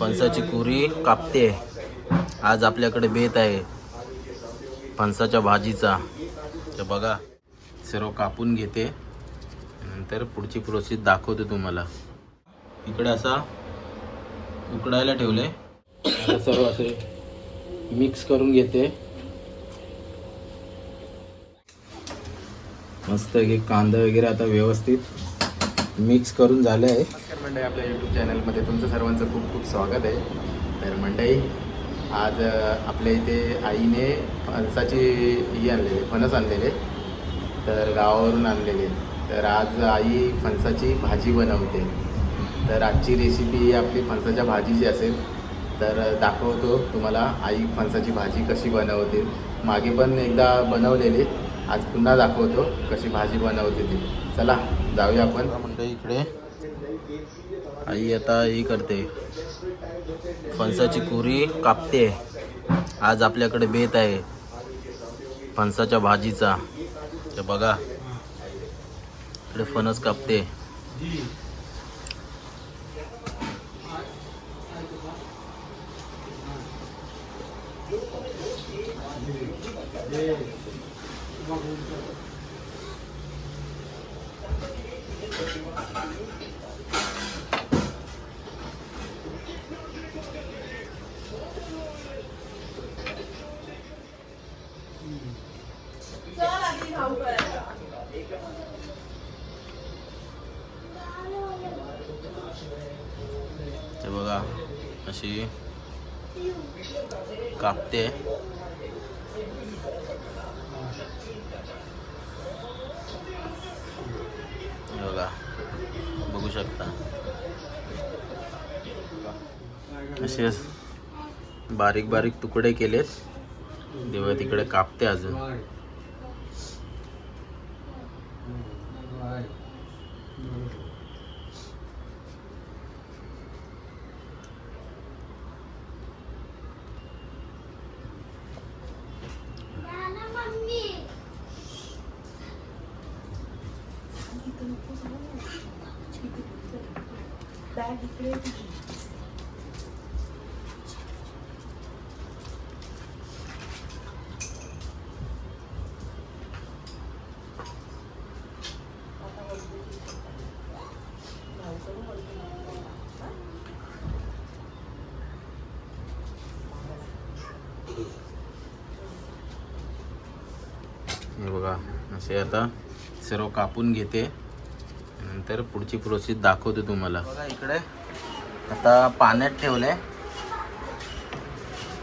फणसाची कुरी कापते. आज आपल्याकडे बेत आहे फणसाच्या भाजीचा. तर बघा सर्व कापून घेते, नंतर पुढची प्रोसेस दाखवते तुम्हाला. इकडे असा उकडायला ठेवले. आता सर्व असे मिक्स करून घेते. मस्त कांदा वगैरे आता व्यवस्थित मिक्स करून झाले आहे. नमस्कार मंडळी, आपल्या यूट्यूब चॅनलमध्ये तुमचं सर्वांचं खूप खूप स्वागत आहे. तर मंडळी, आज आपल्या इथे आईने फणसाची फणस आणलेले, तर गावावरून आणलेले. तर आज आई फणसाची भाजी बनवते. तर आजची रेसिपी आपली फणसाच्या भाजीची असेल. तर दाखवतो तुम्हाला आई फणसाची भाजी कशी बनवते. मागे पण एकदा बनवलेली, आज पुन्हा दाखवतो कशी भाजी बनवते ती. चला जाऊया आपण. म्हणजे इकडे आई आता ही करते, फणसाची कुरी कापते. आज आपल्याकडे बेत आहे फणसाच्या भाजीचा. तर बघा इकडे फणस कापते. ते बघा अशी कापते. बघा बघू शकता, असे बारीक बारीक तुकडे केलेत. तेव्हा तिकडे कापते अजून. हे बघा असे आता सर्व कापून घेते, नंतर पुढची प्रोसेस दाखवते तुम्हाला. बघा इकडे आता पाण्यात ठेवलंय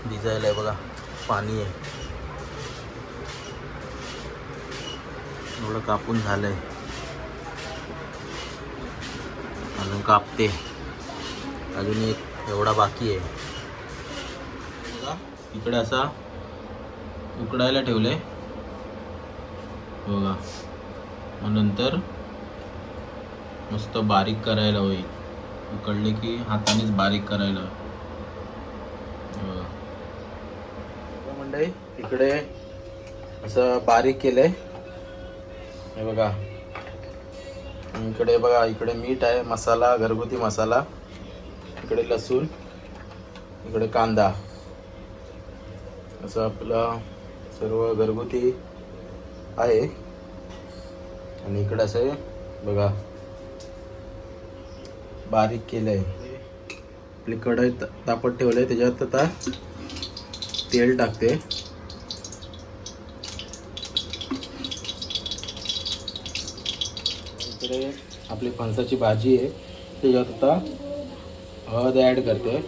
भिजायला. बघा पाणी आहे, एवढं कापून झालंय. अजून कापते, अजून एक एवढा बाकी आहे. बघा इकडे असा उकडायला ठेवले. बघा मग नंतर मस्त बारीक करायला होईल. उकडले की हातानेच बारीक करायला. मंडळी इकडे असं बारीक केलंय. हे बघा इकडे, बघा इकडे मीठ आहे, मसाला, घरगुती मसाला. इकडे लसूण, इकडे कांदा. असं आपलं सर्व घरगुती आहे. आणि इकडे असं बघा बारीक केलंय. आपली कढई तापत ठेवलंय, त्याच्यात आता तेल टाकते. इकडे आपली फणसाची भाजी आहे, त्याच्यात आता हळद ॲड करते.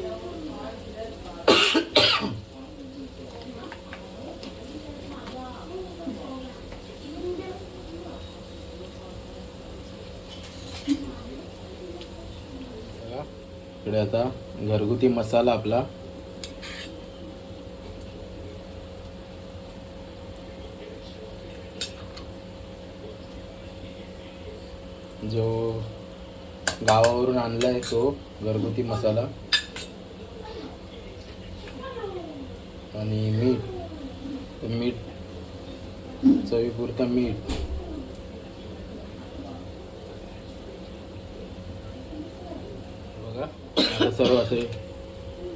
इकडे आता घरगुती मसाला आपला, जो गावावरून आणलाय तो घरगुती मसाला. आणि मीठ चवीपुरतं मीठ. बघा आता सर्व असे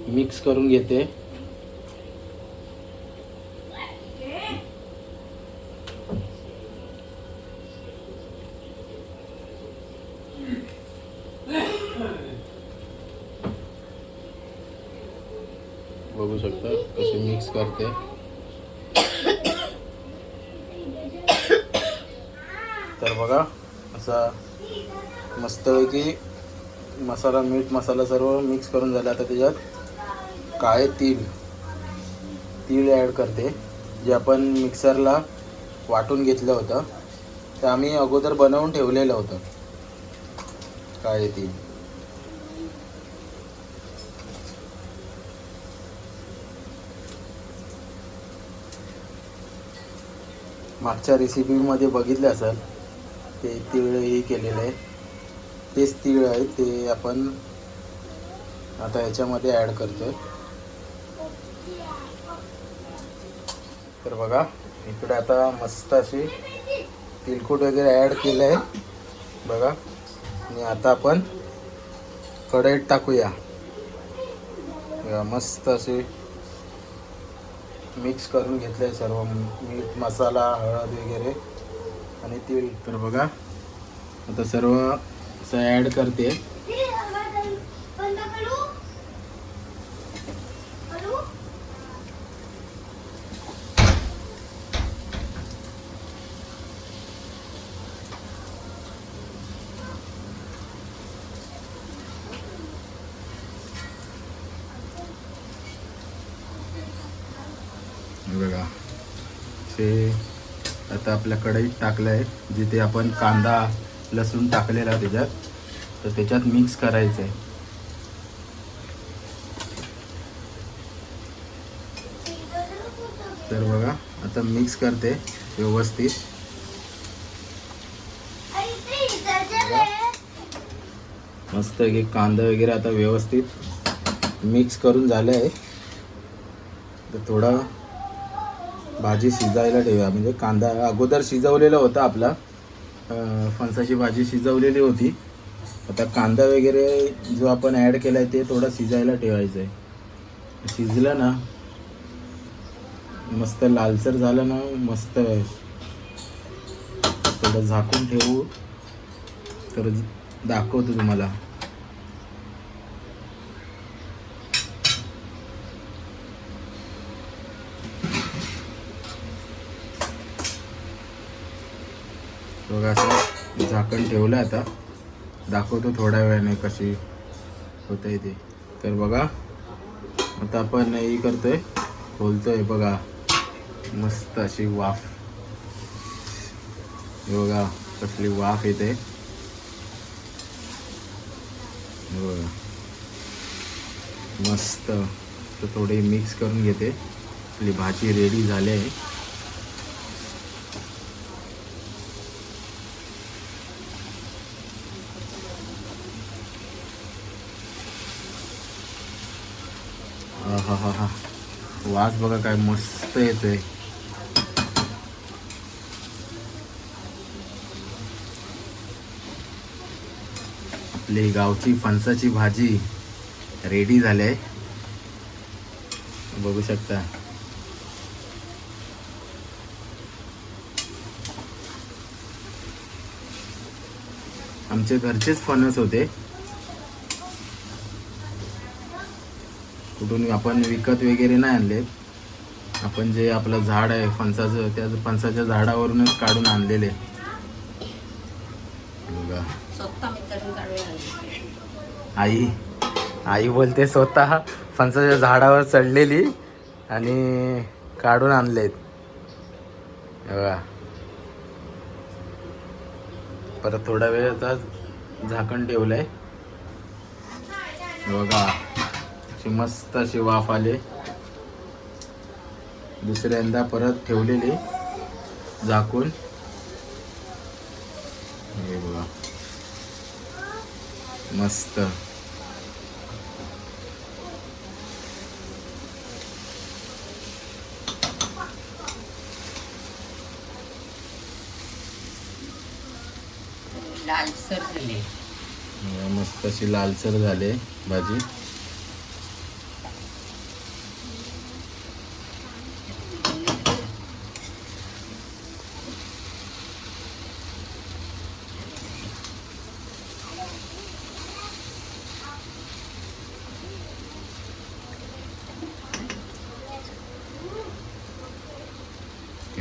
मिक्स करून घेते. बघू शकता कसे मिक्स करते. तर बघा असा मस्तपैकी मसाला, मीठ मसाला सर्व मिक्स करून झाला. आता त्याच्यात काळे तीळ ॲड करते, जे आपण मिक्सरला वाटून घेतलं होतं. ते आम्ही अगोदर बनवून ठेवलेलं होतं काळे तीळ. मागच्या रेसिपीमध्ये बघितलं असाल, ते तीळ हे केलेलं आहे, तेच तीळ आहे ते आपण आता याच्यामध्ये ॲड करतोय. तर बघा इकडे आता मस्त अशी तिलकूट वगैरे ॲड केलं आहे बघा. आणि आता आपण कढईत टाकूया. मस्त असे मिक्स करून घेतलं आहे सर्व, मीठ मसाला, हळद वगैरे आणि तीळ. तर बघा आता सर्व असं ॲड करते. बघा ते आता आपल्या कढईत टाकलं आहे, जिथे आपण कांदा लसूण टाकलेला त्याच्यात, तर त्याच्यात मिक्स करायचं आहे. तर बघा आता मिक्स करते व्यवस्थित. मस्त एक कांदा वगैरे आता व्यवस्थित मिक्स करून झालं आहे. तर थोडा भाजी शिजायला ठेवूया. म्हणजे कांदा अगोदर शिजवलेला होता आपला, फणसाची भाजी शिजवलेली होती. आता कांदा वगैरे जो आपण ॲड केला आहे ते थोडा शिजायला ठेवायचं आहे. शिजलं ना, मस्त लालसर झालं ना, मस्त थोडं झाकून ठेवू. तर दाखवतो तुम्हाला. बघा असं झाकण ठेवलं. आता दाखवतो थोड्या वेळाने कशी होत आहे ते. तर बघा आता आपण हे करतोय, खोलतोय. बघा मस्त अशी वाफ, बघा कसली वाफ येते बघा मस्त. तर थोडी मिक्स करून घेते. आपली भाजी रेडी झाली आहे. हा हा हा, वास बघा काय मस्त येतोय. आपली गावची फणसाची भाजी रेडी झाली आहे, बघू शकता. आमचे घरचेच फणस होते, कुठून आपण विकत वगैरे नाही आणले. आपण जे आपलं झाड आहे फणसाचं, त्या फणसाच्या झाडावरूनच काढून आणलेले. बघा आई बोलते स्वतः फणसाच्या झाडावर चढलेली आणि काढून आणलेत. बघा परत थोडा वेळ आता झाकण ठेवलंय. बघा अशी मस्त अशी वाफ आले. दुसऱ्यांदा परत ठेवलेली झाकून. हे बघा मस्त. लालसर झाले, मस्त अशी लालसर झाले भाजी.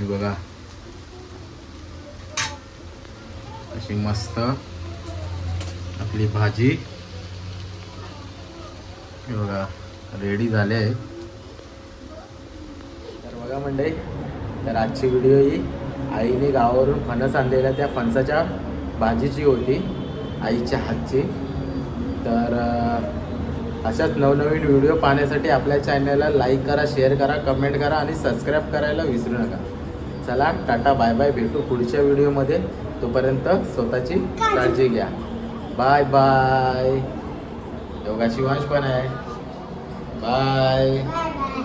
हे बघा अशी मस्त आपली भाजी हे बघा रेडी झाले आहे. तर बघा मंडळी, तर आजची व्हिडिओ ही आईने गावावरून फणस आणलेल्या त्या फणसाच्या भाजीची होती, आईच्या हातची. तर अशाच नवनवीन व्हिडिओ पाहण्यासाठी आपल्या चॅनलला लाईक करा, शेअर करा, कमेंट करा आणि सबस्क्राईब करायला विसरू नका. चला टाटा बाय बाय, भेटू पुढच्या व्हिडिओमध्ये. तोपर्यंत स्वतःची काळजी घ्या. Bye bye. योगा शिवांश पण आहे. बाय.